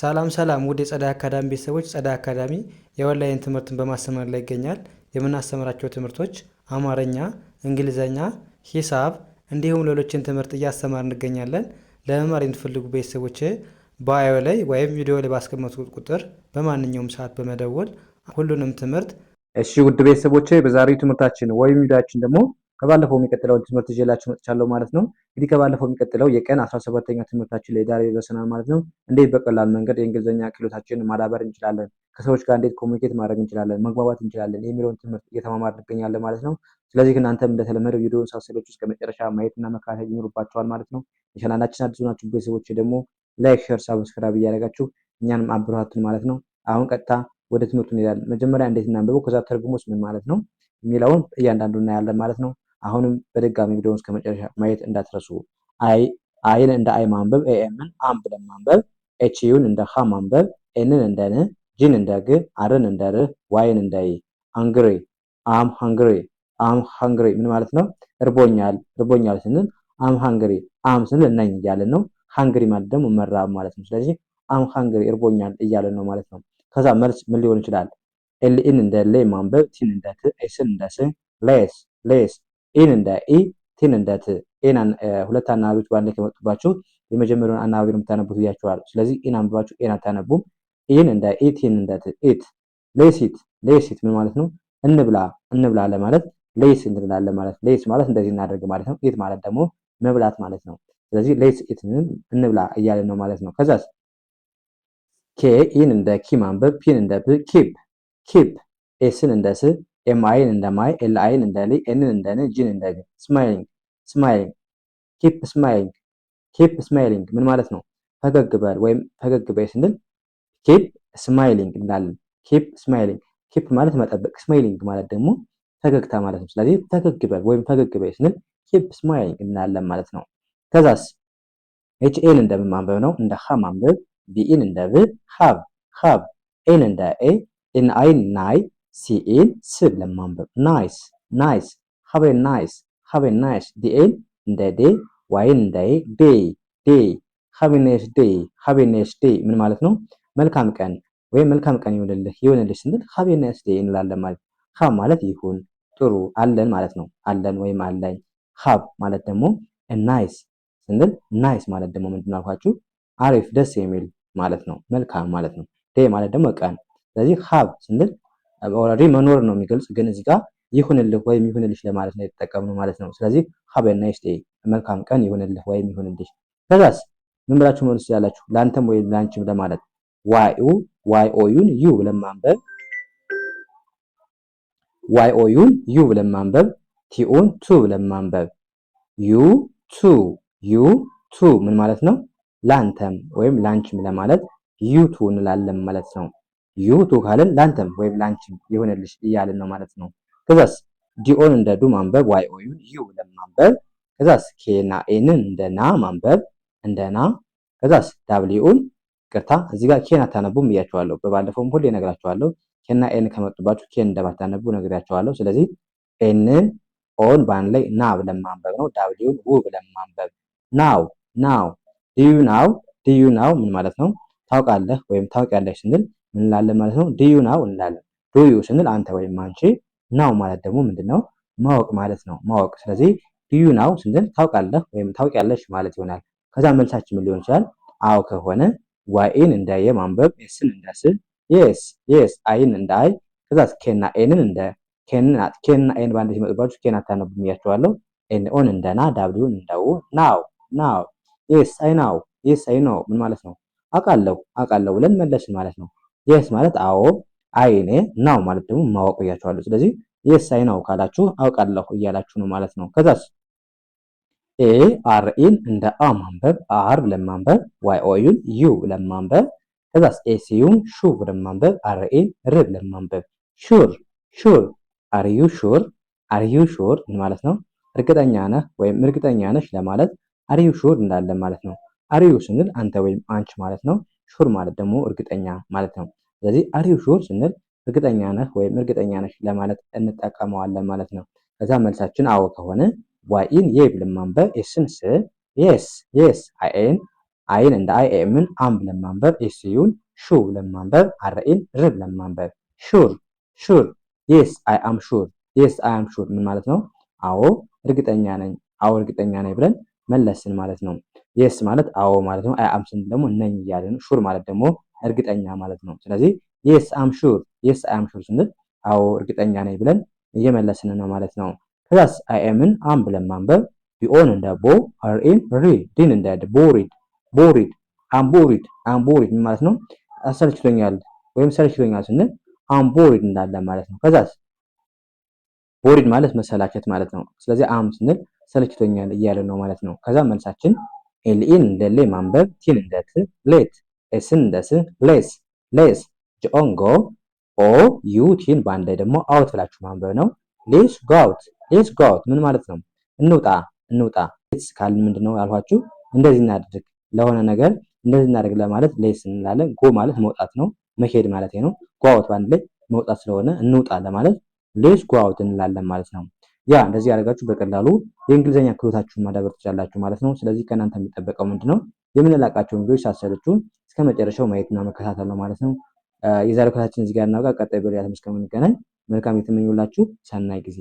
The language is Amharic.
ሰላም ሰላም ውድ የጸዳይ አካዳሚ ቤተሰቦች፣ ጸዳይ አካዳሚ የኦንላይን ትምህርትን በማስተማር ላይ ይገኛል። የምናስተምራቸው ትምህርቶች አማርኛ፣ እንግሊዘኛ፣ ሂሳብ እንዲሁም ሌሎችን ትምህርት እያስተማር እንገኛለን። ለመማር የምትፈልጉ ቤተሰቦች ባዮ ላይ ወይም ቪዲዮ ላይ ባስቀመጡት ቁጥር በማንኛውም ሰዓት በመደወል ሁሉንም ትምህርት። እሺ ውድ ቤተሰቦች በዛሬው ትምህርታችን ወይም ቪዲዮአችን ደግሞ ከባለፈው የሚቀጥለውን ትምህርት ይዤላችሁ መጥቻለሁ ማለት ነው። እንግዲህ ከባለፈው የሚቀጥለው የቀን 17ኛ ትምህርታችን ላይ ዛሬ ደርሰናል ማለት ነው። እንዴት በቀላል መንገድ የእንግሊዝኛ ክህሎታችንን ማዳበር እንችላለን፣ ከሰዎች ጋር እንዴት ኮሚኒኬት ማድረግ እንችላለን፣ መግባባት እንችላለን የሚለውን ትምህርት እየተማማር እንገኛለን ማለት ነው። ስለዚህ እናንተም እንደተለመደው ቪዲዮውን ሳትሰለቹ እስከ መጨረሻ ማየትና መከታተል ይኖርባችኋል ማለት ነው። የቻናላችን አዲስ ናችሁ ቤተሰቦች ደግሞ ላይክ፣ ሼር፣ ሳብስክራይብ እያደረጋችሁ እኛንም አብራቱን ማለት ነው። አሁን ቀጥታ ወደ ትምህርቱ እንሄዳለን። መጀመሪያ እንዴት እናንብበው ከዛ ትርጉሙስ ምን ማለት ነው የሚለውን እያንዳንዱ እናያለን ማለት ነው። አሁንም በድጋሚ ቪዲዮውን እስከ መጨረሻ ማየት እንዳትረሱ። አይን እንደ አይ ማንበብ፣ ኤኤምን አም ብለን ማንበብ፣ ኤችዩን እንደ ሀ ማንበብ፣ ኤንን እንደ ን፣ ጂን እንደ ግ፣ አርን እንደ ር፣ ዋይን እንደ ይ። ሃንግሪ አም ሃንግሪ አም ሃንግሪ ምን ማለት ነው? እርቦኛል እርቦኛል ስንል አም ሃንግሪ፣ አም ስንል ነኝ እያለን ነው። ሃንግሪ ማለት ደግሞ መራብ ማለት ነው። ስለዚህ አም ሃንግሪ እርቦኛል እያለን ነው ማለት ነው። ከዛ መልስ ምን ሊሆን ይችላል? ኤልን እንደ ሌ ማንበብ፣ ቲን እንደ ት፣ ኤስን እንደ ስ፣ ሌስ ሌስ፣ ኢን እንደ ኢ፣ ቲን እንደ ት። ኤን ሁለት አናባቢዎች በአንድ ላይ ከመጡባችሁ የመጀመሪያውን አናባቢ ነው የምታነቡት ብያችኋለሁ። ስለዚህ ኢን አንብባችሁ ኤን አታነቡም። ኢን እንደ ኢ፣ ቲን እንደ ት፣ ኢት። ሌሲት ሌሲት ምን ማለት ነው? እንብላ እንብላ ለማለት ሌስ እንላለን ማለት ነው። ሌስ ማለት እንደዚህ እናደርግ ማለት ነው። ኢት ማለት ደግሞ መብላት ማለት ነው። ስለዚህ ሌስ ኢት እንብላ እያለን ነው ማለት ነው። ከዛስ ኬ ኢን እንደ ኪ ማንበብ፣ ፒን እንደ ፕ፣ ኪፕ ኪፕ፣ ኤስን እንደ ስ፣ ኤም አይን እንደ ማይ፣ ኤል አይን እንደ ሊ፣ ኤንን እንደ ን፣ ጂን እንደ ግ። ስማይሊንግ ስማይሊንግ፣ ኪፕ ስማይሊንግ ኪፕ ስማይሊንግ ምን ማለት ነው? ፈገግ በል ወይም ፈገግ በይ ስንል ኪፕ ስማይሊንግ እንላለን። ኪፕ ስማይሊንግ፣ ኪፕ ማለት መጠበቅ፣ ስማይሊንግ ማለት ደግሞ ፈገግታ ማለት ነው። ስለዚህ ፈገግ በል ወይም ፈገግ በይ ስንል ኪፕ ስማይሊንግ እንላለን ማለት ነው። ከዛስ ኤች ኤን እንደምን ማንበብ ነው? እንደ ሀ ማንበብ፣ ቢኢን እንደ ብ፣ ሀብ ሀብ፣ ኤን እንደ ኤ፣ ኤን አይን ናይ፣ ሲኢን ስ ብለን ማንበብ ናይስ ናይስ፣ ሀብ ኤ ናይስ ሀብ ኤ ናይስ፣ ዲኤን እንደ ዴ፣ ዋይን እንደ ይ፣ ዴይ ዴይ፣ ሀብ ኤ ናይስ ዴይ ሀብ ኤ ናይስ ዴይ ምን ማለት ነው? መልካም ቀን ወይም መልካም ቀን ይሁንልህ ይሁንልሽ ስንል ሀብ ኤ ናይስ ዴይ እንላለን ማለት። ሀብ ማለት ይሁን ጥሩ አለን ማለት ነው። አለን ወይም አለኝ። ሀብ ማለት ደግሞ ናይስ ስንል ናይስ ማለት ደግሞ ምንድን ነው አልኳችሁ? አሪፍ ደስ የሚል ማለት ነው። መልካም ማለት ነው። ዴይ ማለት ደግሞ ቀን። ስለዚህ ሀብ ስንል ኦልሬዲ መኖር ነው የሚገልጽ፣ ግን እዚህ ጋር ይሁንልህ ወይም ይሁንልሽ ለማለት ነው የተጠቀምነው ማለት ነው። ስለዚህ ሀብ ኤ ናይስ ዴይ መልካም ቀን ይሁንልህ ወይም ይሁንልሽ። ከዛስ ምን ብላችሁ መልስ ያላችሁ? ለአንተም ወይም ለአንቺም ለማለት ዋይ ኦዩን ዩ ብለን ማንበብ፣ ዋይ ኦዩን ዩ ብለን ማንበብ፣ ቲኦን ቱ ብለን ማንበብ። ዩ ቱ ዩ ቱ ምን ማለት ነው? ላንተም ወይም ላንቺም ለማለት ዩቱ እንላለን ማለት ነው። ዩቱ ካለን ላንተም ወይም ላንቺም ይሆንልሽ እያልን ነው ማለት ነው። ከዛስ ዲኦን እንደ ዱ ማንበብ፣ ዋይ ኦዩን ዩ ብለን ማንበብ። ከዛስ ኬና ኤንን እንደ ና ማንበብ እንደ ና። ከዛስ ዳብሊኡን ቅርታ እዚህ ጋር ኬን አታነቡም ብያቸዋለሁ። በባለፈውም ሁሌ ነግራቸዋለሁ። ኬና ኤን ከመጡባችሁ ኬን እንደማታነቡ ነግራቸዋለሁ። ስለዚህ ኤንን ኦን ባንድ ላይ ና ብለን ማንበብ ነው። ዳብሊውን ው ብለን ማንበብ። ናው ናው፣ ዲዩ ናው ዲዩ ናው ምን ማለት ነው? ታውቃለህ ወይም ታውቂያለሽ ስንል ምን እንላለን ማለት ነው? ዲዩ ናው እንላለን። ዱዩ ስንል አንተ ወይም አንቺ፣ ናው ማለት ደግሞ ምንድነው? ማወቅ ማለት ነው። ማወቅ። ስለዚህ ዲዩ ናው ስንል ታውቃለህ ወይም ታውቂያለሽ ማለት ይሆናል። ከዛ መልሳችን ምን ሊሆን ይችላል? አዎ ከሆነ ዋይን እንደ የ ማንበብ፣ ኤስን እንደ ስ፣ የስ የስ፣ አይን እንደ አይ። ከዛ ኬና ኤንን እንደ ኬንና ኤን ባንድ ሲመጡባችሁ ኬን አታነቡም ብያቸዋለሁ። ኤን ኦን እንደ ና፣ ዳብሊውን እንደ ው። ናው ናው፣ የስ አይ ናው የስ አይ ኖ ምን ማለት ነው? አውቃለሁ አውቃለሁ ብለን መለስን ማለት ነው። የስ ማለት አዎ፣ አይኔ፣ ናው ማለት ደግሞ ማወቅ ብያቸዋለሁ። ስለዚህ የስ አይ ናው ካላችሁ አውቃለሁ እያላችሁ ነው ማለት ነው። ከዛስ ኤ አር ኢን እንደ አ ማንበብ፣ አር ብለን ማንበብ፣ ዋይ ኦዩን ዩ ብለን ማንበብ። ከዛስ ኤሲዩን ሹ ብለን ማንበብ፣ አር ኢን ር ብለን ማንበብ። ሹር ሹር፣ አር ዩ ሹር አር ዩ ሹር ምን ማለት ነው? እርግጠኛ ነህ ወይም እርግጠኛ ነሽ ለማለት አር ዩ ሹር እንዳለን ማለት ነው። አር ዩ ስንል አንተ ወይም አንቺ ማለት ነው። ሹር ማለት ደግሞ እርግጠኛ ማለት ነው። ስለዚህ አር ዩ ሹር ስንል እርግጠኛ ነህ ወይም እርግጠኛ ነሽ ለማለት እንጠቀመዋለን ማለት ነው። ከዛ መልሳችን አዎ ከሆነ ዋይን የ ብለን ማንበብ፣ ኤስን ስ፣ የስ የስ፣ አይኤን አይን እንደ አይ ኤምን አም ብለን ማንበብ ኤስዩን ሹ ብለን ማንበብ አርኢን ር ብለን ማንበብ ሹር ሹር የስ አይ አም ሹር የስ አይ አም ሹር ምን ማለት ነው? አዎ እርግጠኛ ነኝ አዎ እርግጠኛ ነኝ ብለን መለስን ማለት ነው። የስ ማለት አዎ ማለት ነው። አይ አም ስንል ደግሞ ነኝ እያለን ሹር ማለት ደግሞ እርግጠኛ ማለት ነው። ስለዚህ የስ አም ሹር የስ አይ አም ሹር ስንል አዎ እርግጠኛ ነኝ ብለን እየመለስን ነው ማለት ነው። ከዛስ አይ ኤምን አም ብለን ማንበብ ቢኦን እንደ ቦ አርኢን ሪ ዲን እንደ ቦሪድ ቦሪድ አምቦሪድ አምቦሪድ ማለት ነው። አሰልችቶኛል ወይም ሰልችቶኛል ስንል አምቦሪድ እንዳለን ማለት ነው። ከዛስ ቦሪድ ማለት መሰላቸት ማለት ነው። ስለዚህ አም ስንል ሰልችቶኛል እያለን ነው ማለት ነው። ከዛ መልሳችን ኤልኢን እንደ ሌ ማንበብ ቲን እንደ ት ሌት ኤስን እንደ ስ ሌስ ሌስ ጆንጎ ኦ ዩ ቲን በአንድ ላይ ደግሞ አውት ብላችሁ ማንበብ ነው። ሌስ ጋውት ሌስ ጋውት ምን ማለት ነው? እንውጣ እንውጣ። ሌትስ ካልን ምንድነው ያልኋችሁ? እንደዚህ እናድርግ ለሆነ ነገር እንደዚህ እናድርግ ለማለት ሌስ እንላለን። ጎ ማለት መውጣት ነው መሄድ ማለት ነው። ጓውት በአንድ ላይ መውጣት ስለሆነ እንውጣ ለማለት ሌስ ጓውት እንላለን ማለት ነው። ያ እንደዚህ ያደርጋችሁ በቀላሉ የእንግሊዝኛ ክህሎታችሁን ማዳበር ትችላላችሁ ማለት ነው። ስለዚህ ከእናንተ የሚጠበቀው ምንድነው? የምንላቃቸውን ቪዲዮዎች ሳሰለቹ እስከ መጨረሻው ማየትና መከታተል ነው ማለት ነው። የዛሬው ክላሳችን እዚህ ጋር እናውቃ። ቀጣይ በሌላ እስከምንገናኝ መልካም የተመኙላችሁ ሰናይ ጊዜ